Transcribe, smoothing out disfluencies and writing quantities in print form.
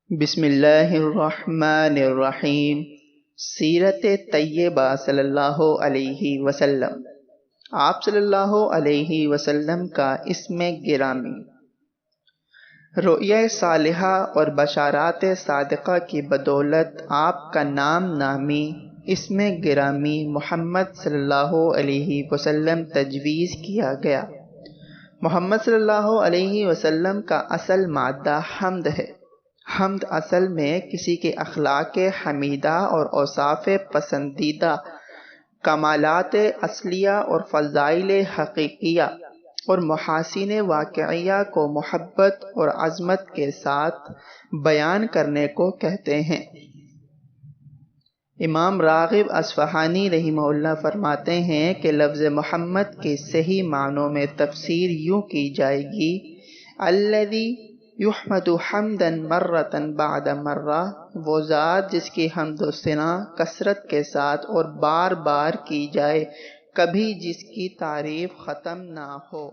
بسم اللہ الرحمن الرحیم۔ سیرت طیبہ صلی اللہ علیہ وسلم۔ آپ صلی اللہ علیہ وسلم کا اسم گرامی۔ رؤیا صالحہ اور بشارات صادقہ کی بدولت آپ کا نام نامی اسم گرامی محمد صلی اللہ علیہ وسلم تجویز کیا گیا۔ محمد صلی اللہ علیہ وسلم کا اصل مادہ حمد ہے۔ حمد اصل میں کسی کے اخلاق حمیدہ اور اوصاف پسندیدہ، کمالات اصلیہ اور فضائل حقیقیہ اور محاسن واقعیہ کو محبت اور عظمت کے ساتھ بیان کرنے کو کہتے ہیں۔ امام راغب اصفہانی رحمہ اللہ فرماتے ہیں کہ لفظ محمد کے صحیح معنوں میں تفسیر یوں کی جائے گی: الذی یحمد حمدا مرۃ بعد مرہ، وہ ذات جس کی حمد و ثنا کثرت کے ساتھ اور بار بار کی جائے، کبھی جس کی تعریف ختم نہ ہو۔